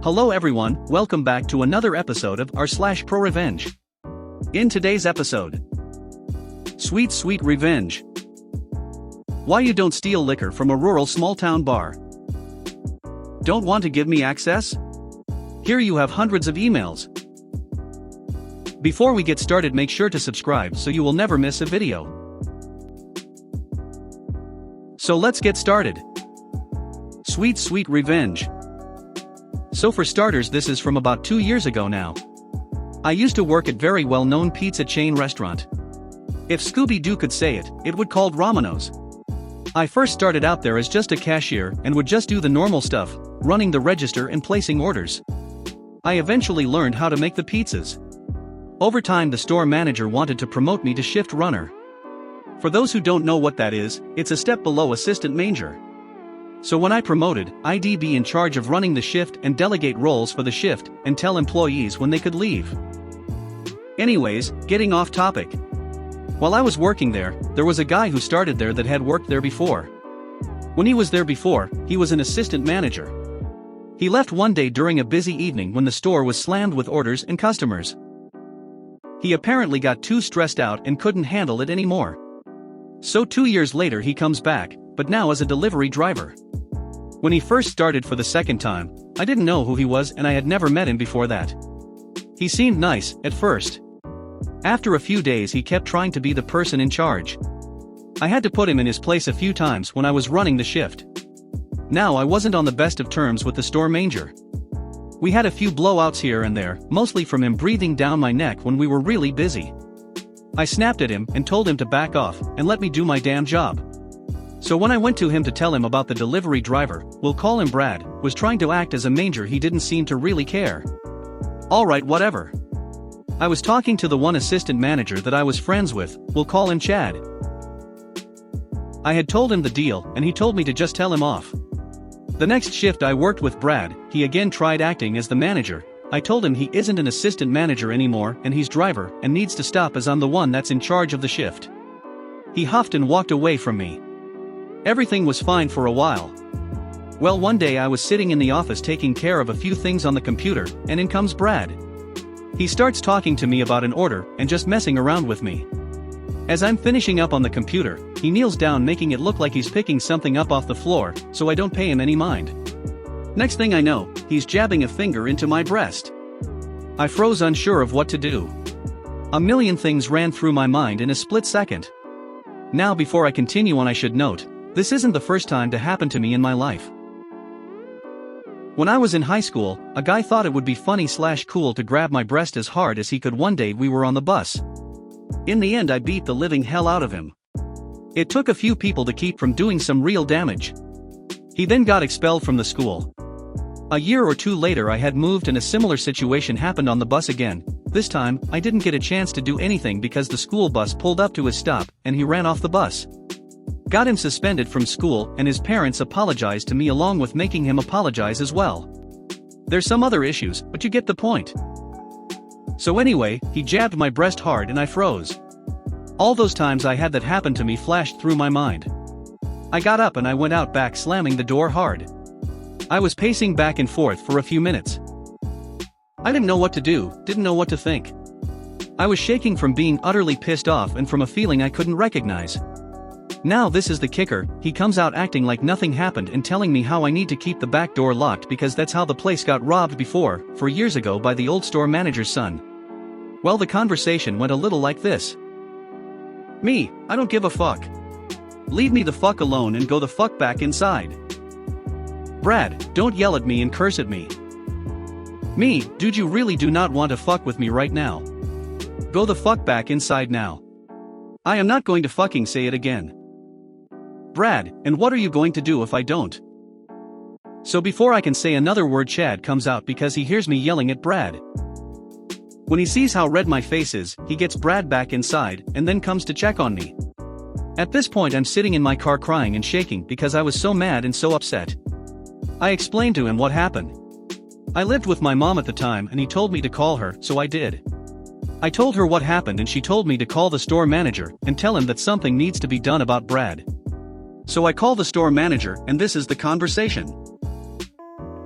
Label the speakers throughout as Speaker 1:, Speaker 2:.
Speaker 1: Hello everyone, welcome back to another episode of r/ProRevenge. In today's episode, Sweet Revenge. Why you don't steal liquor from a rural small-town bar. Don't want to give me access? Here you have hundreds of emails. Before we get started, make sure to subscribe so you will never miss a video. So let's get started. Sweet Revenge. So for starters, this is from about 2 years ago now. I used to work at very well-known pizza chain restaurant. If Scooby-Doo could say it, it would called Romano's. I first started out there as just a cashier and would just do the normal stuff, running the register and placing orders. I eventually learned how to make the pizzas. Over time, the store manager wanted to promote me to shift runner. For those who don't know what that is, it's a step below assistant manager. So when I promoted, I'd be in charge of running the shift and delegate roles for the shift and tell employees when they could leave. Anyways, getting off topic. While I was working there was a guy who started there that had worked there before. When he was there before, he was an assistant manager. He left one day during a busy evening when the store was slammed with orders and customers. He apparently got too stressed out and couldn't handle it anymore. So 2 years later he comes back, but now as a delivery driver. When he first started for the second time, I didn't know who he was and I had never met him before that. He seemed nice at first. After a few days he kept trying to be the person in charge. I had to put him in his place a few times when I was running the shift. Now I wasn't on the best of terms with the store manager. We had a few blowouts here and there, mostly from him breathing down my neck when we were really busy. I snapped at him and told him to back off and let me do my damn job. So when I went to him to tell him about the delivery driver, we'll call him Brad, was trying to act as a manager, he didn't seem to really care. Alright, whatever. I was talking to the one assistant manager that I was friends with, we'll call him Chad. I had told him the deal and he told me to just tell him off. The next shift I worked with Brad, he again tried acting as the manager. I told him he isn't an assistant manager anymore and he's driver and needs to stop as I'm the one that's in charge of the shift. He huffed and walked away from me. Everything was fine for a while. Well, one day I was sitting in the office taking care of a few things on the computer, and in comes Brad. He starts talking to me about an order and just messing around with me. As I'm finishing up on the computer, he kneels down making it look like he's picking something up off the floor, so I don't pay him any mind. Next thing I know, he's jabbing a finger into my breast. I froze, unsure of what to do. A million things ran through my mind in a split second. Now before I continue on, I should note, this isn't the first time to happen to me in my life. When I was in high school, a guy thought it would be funny/cool to grab my breast as hard as he could. One day we were on the bus. In the end I beat the living hell out of him. It took a few people to keep from doing some real damage. He then got expelled from the school. A year or two later I had moved and a similar situation happened on the bus again. This time, I didn't get a chance to do anything because the school bus pulled up to his stop and he ran off the bus. Got him suspended from school and his parents apologized to me along with making him apologize as well. There's some other issues, but you get the point. So anyway, he jabbed my breast hard and I froze. All those times I had that happen to me flashed through my mind. I got up and I went out back, slamming the door hard. I was pacing back and forth for a few minutes. I didn't know what to do, didn't know what to think. I was shaking from being utterly pissed off and from a feeling I couldn't recognize. Now this is the kicker, he comes out acting like nothing happened and telling me how I need to keep the back door locked because that's how the place got robbed before, 4 years ago, by the old store manager's son. Well, the conversation went a little like this. Me, I don't give a fuck. Leave me the fuck alone and go the fuck back inside. Brad, don't yell at me and curse at me. Me, dude, you really do not want to fuck with me right now. Go the fuck back inside now. I am not going to fucking say it again. Brad, and what are you going to do if I don't? So before I can say another word, Chad comes out because he hears me yelling at Brad. When he sees how red my face is, he gets Brad back inside and then comes to check on me. At this point I'm sitting in my car crying and shaking because I was so mad and so upset. I explained to him what happened. I lived with my mom at the time and he told me to call her, so I did. I told her what happened and she told me to call the store manager and tell him that something needs to be done about Brad. So I call the store manager and this is the conversation.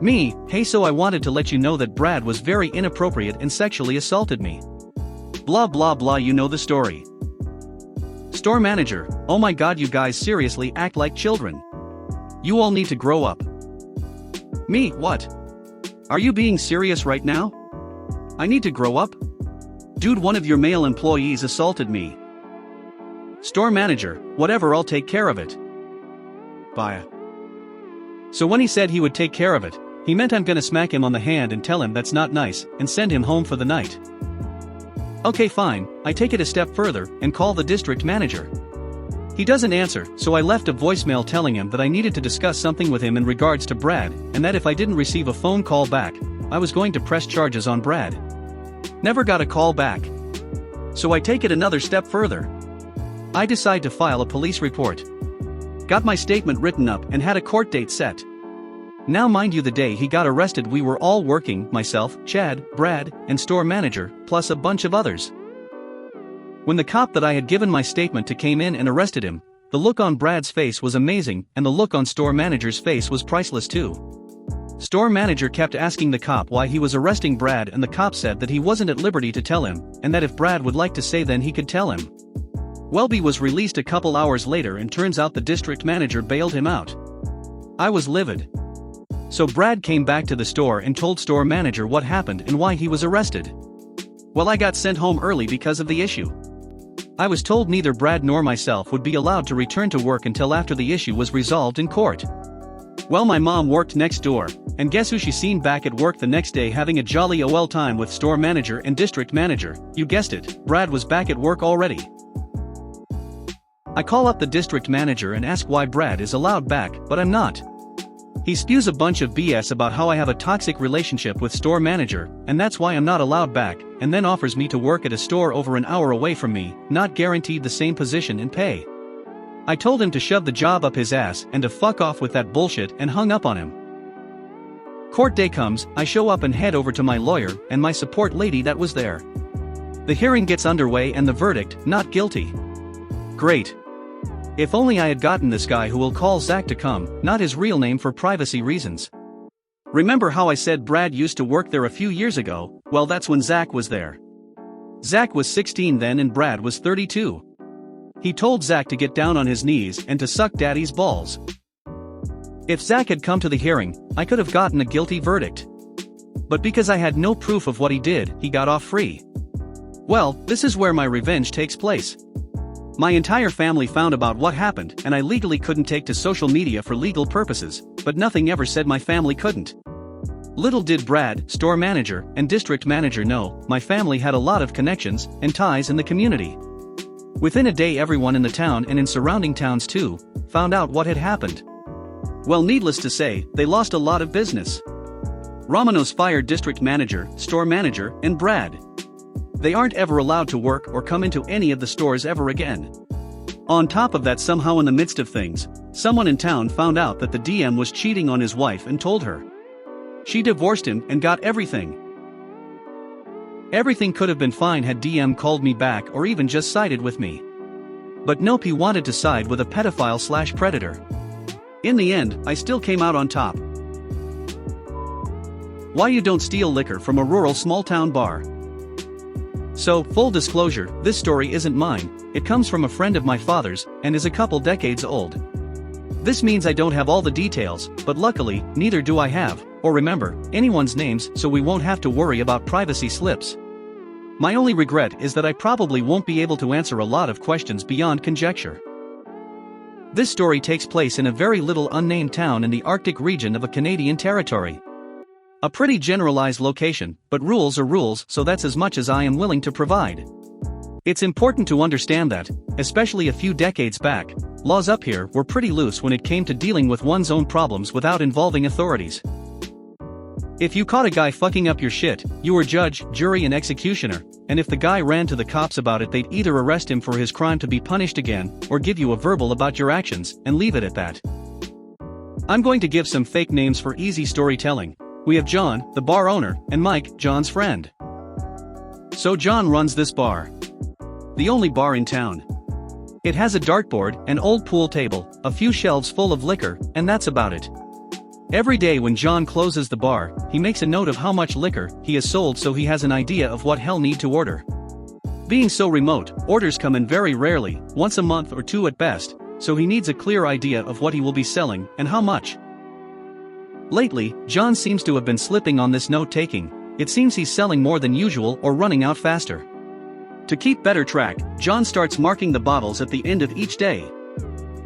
Speaker 1: Me, hey, so I wanted to let you know that Brad was very inappropriate and sexually assaulted me. Blah blah blah, you know the story. Store manager, oh my god, you guys seriously act like children. You all need to grow up. Me, what? Are you being serious right now? I need to grow up? Dude, one of your male employees assaulted me. Store manager, whatever, I'll take care of it. Bye. So when he said he would take care of it, he meant I'm gonna smack him on the hand and tell him that's not nice, and send him home for the night. Okay, fine, I take it a step further, and call the district manager. He doesn't answer, so I left a voicemail telling him that I needed to discuss something with him in regards to Brad, and that if I didn't receive a phone call back, I was going to press charges on Brad. Never got a call back. So I take it another step further. I decide to file a police report. Got my statement written up and had a court date set. Now mind you, the day he got arrested we were all working, myself, Chad, Brad, and store manager, plus a bunch of others. When the cop that I had given my statement to came in and arrested him, the look on Brad's face was amazing, and the look on store manager's face was priceless too. Store manager kept asking the cop why he was arresting Brad, and the cop said that he wasn't at liberty to tell him, and that if Brad would like to say then he could tell him. Welby was released a couple hours later, and turns out the district manager bailed him out. I was livid. So Brad came back to the store and told store manager what happened and why he was arrested. Well, I got sent home early because of the issue. I was told neither Brad nor myself would be allowed to return to work until after the issue was resolved in court. Well, my mom worked next door, and guess who she seen back at work the next day having a jolly OL time with store manager and district manager? You guessed it, Brad was back at work already. I call up the district manager and ask why Brad is allowed back, but I'm not. He spews a bunch of BS about how I have a toxic relationship with store manager, and that's why I'm not allowed back, and then offers me to work at a store over an hour away from me, not guaranteed the same position and pay. I told him to shove the job up his ass and to fuck off with that bullshit, and hung up on him. Court day comes, I show up and head over to my lawyer and my support lady that was there. The hearing gets underway and the verdict, not guilty. Great. If only I had gotten this guy who will call Zach to come, not his real name for privacy reasons. Remember how I said Brad used to work there a few years ago? Well, that's when Zach was there. Zach was 16 then and Brad was 32. He told Zach to get down on his knees and to suck daddy's balls. If Zach had come to the hearing, I could have gotten a guilty verdict. But because I had no proof of what he did, he got off free. Well, this is where my revenge takes place. My entire family found about what happened, and I legally couldn't take to social media for legal purposes, but nothing ever said my family couldn't. Little did Brad, store manager, and district manager know, my family had a lot of connections and ties in the community. Within a day everyone in the town and in surrounding towns too, found out what had happened. Well, needless to say, they lost a lot of business. Romano's fired district manager, store manager, and Brad. They aren't ever allowed to work or come into any of the stores ever again. On top of that, somehow in the midst of things, someone in town found out that the DM was cheating on his wife and told her. She divorced him and got everything. Everything could have been fine had DM called me back or even just sided with me. But nope, he wanted to side with a pedophile/predator. In the end, I still came out on top. Why you don't steal liquor from a rural small-town bar? So, full disclosure, this story isn't mine, it comes from a friend of my father's, and is a couple decades old. This means I don't have all the details, but luckily, neither do I have, or remember, anyone's names, so we won't have to worry about privacy slips. My only regret is that I probably won't be able to answer a lot of questions beyond conjecture. This story takes place in a very little unnamed town in the Arctic region of a Canadian territory. A pretty generalized location, but rules are rules, so that's as much as I am willing to provide. It's important to understand that, especially a few decades back, laws up here were pretty loose when it came to dealing with one's own problems without involving authorities. If you caught a guy fucking up your shit, you were judge, jury and executioner, and if the guy ran to the cops about it they'd either arrest him for his crime to be punished again, or give you a verbal about your actions, and leave it at that. I'm going to give some fake names for easy storytelling. We have John, the bar owner, and Mike, John's friend. So John runs this bar. The only bar in town. It has a dartboard, an old pool table, a few shelves full of liquor, and that's about it. Every day when John closes the bar, he makes a note of how much liquor he has sold so he has an idea of what he'll need to order. Being so remote, orders come in very rarely, once a month or two at best, so he needs a clear idea of what he will be selling and how much. Lately, John seems to have been slipping on this note-taking. It seems he's selling more than usual or running out faster. To keep better track, John starts marking the bottles at the end of each day.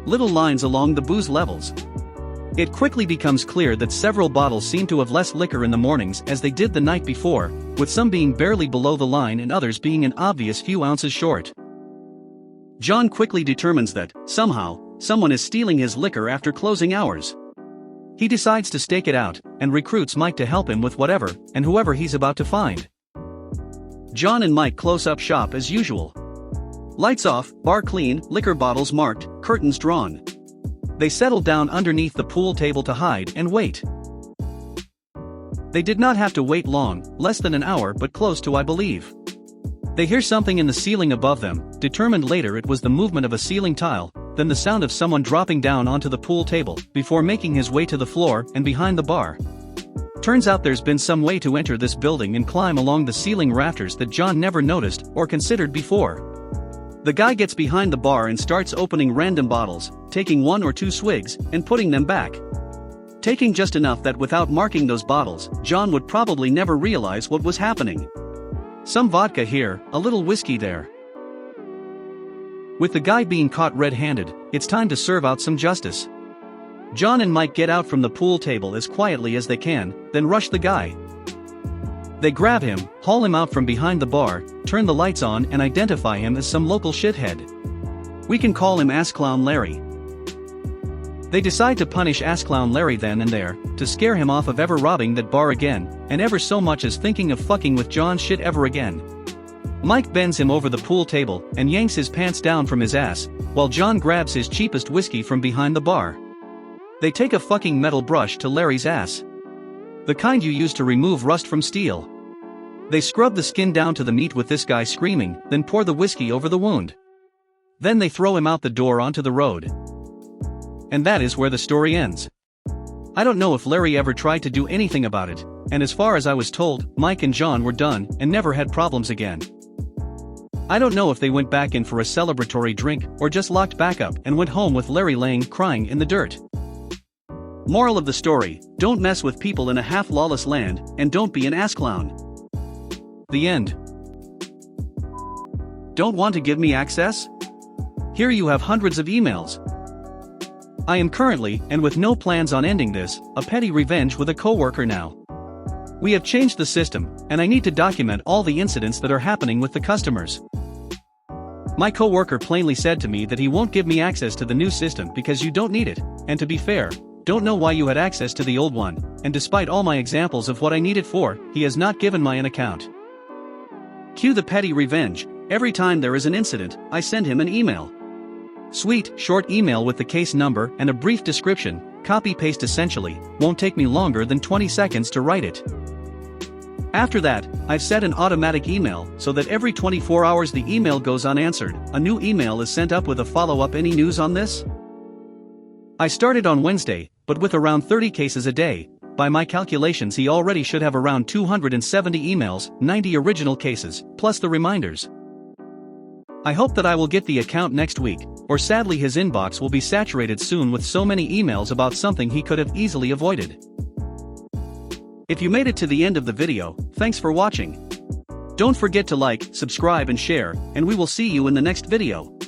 Speaker 1: Little lines along the booze levels. It quickly becomes clear that several bottles seem to have less liquor in the mornings as they did the night before, with some being barely below the line and others being an obvious few ounces short. John quickly determines that, somehow, someone is stealing his liquor after closing hours. He decides to stake it out, and recruits Mike to help him with whatever and whoever he's about to find. John and Mike close up shop as usual. Lights off, bar clean, liquor bottles marked, curtains drawn. They settle down underneath the pool table to hide and wait. They did not have to wait long, less than an hour but close to I believe. They hear something in the ceiling above them, determined later it was the movement of a ceiling tile, then the sound of someone dropping down onto the pool table, before making his way to the floor and behind the bar. Turns out there's been some way to enter this building and climb along the ceiling rafters that John never noticed or considered before. The guy gets behind the bar and starts opening random bottles, taking one or two swigs, and putting them back. Taking just enough that without marking those bottles, John would probably never realize what was happening. Some vodka here, a little whiskey there. With the guy being caught red-handed, it's time to serve out some justice. John and Mike get out from the pool table as quietly as they can, then rush the guy. They grab him, haul him out from behind the bar, turn the lights on and identify him as some local shithead. We can call him Ass Clown Larry. They decide to punish Ass Clown Larry then and there, to scare him off of ever robbing that bar again, and ever so much as thinking of fucking with John's shit ever again. Mike bends him over the pool table and yanks his pants down from his ass, while John grabs his cheapest whiskey from behind the bar. They take a fucking metal brush to Larry's ass. The kind you use to remove rust from steel. They scrub the skin down to the meat with this guy screaming, then pour the whiskey over the wound. Then they throw him out the door onto the road. And that is where the story ends. I don't know if Larry ever tried to do anything about it, and as far as I was told, Mike and John were done and never had problems again. I don't know if they went back in for a celebratory drink or just locked back up and went home with Larry laying crying in the dirt. Moral of the story, don't mess with people in a half-lawless land, and don't be an ass clown. The end. Don't want to give me access? Here you have hundreds of emails. I am currently, and with no plans on ending this, a petty revenge with a coworker now. We have changed the system, and I need to document all the incidents that are happening with the customers. My coworker plainly said to me that he won't give me access to the new system because you don't need it, and to be fair, don't know why you had access to the old one, and despite all my examples of what I need it for, he has not given my an account. Cue the petty revenge. Every time there is an incident, I send him an email. Sweet, short email with the case number and a brief description, copy-paste essentially, won't take me longer than 20 seconds to write it. After that, I've set an automatic email so that every 24 hours the email goes unanswered, a new email is sent up with a follow-up. Any news on this? I started on Wednesday, but with around 30 cases a day, by my calculations he already should have around 270 emails, 90 original cases, plus the reminders. I hope that I will get the account next week, or sadly his inbox will be saturated soon with so many emails about something he could have easily avoided. If you made it to the end of the video, thanks for watching. Don't forget to like, subscribe and share, and we will see you in the next video.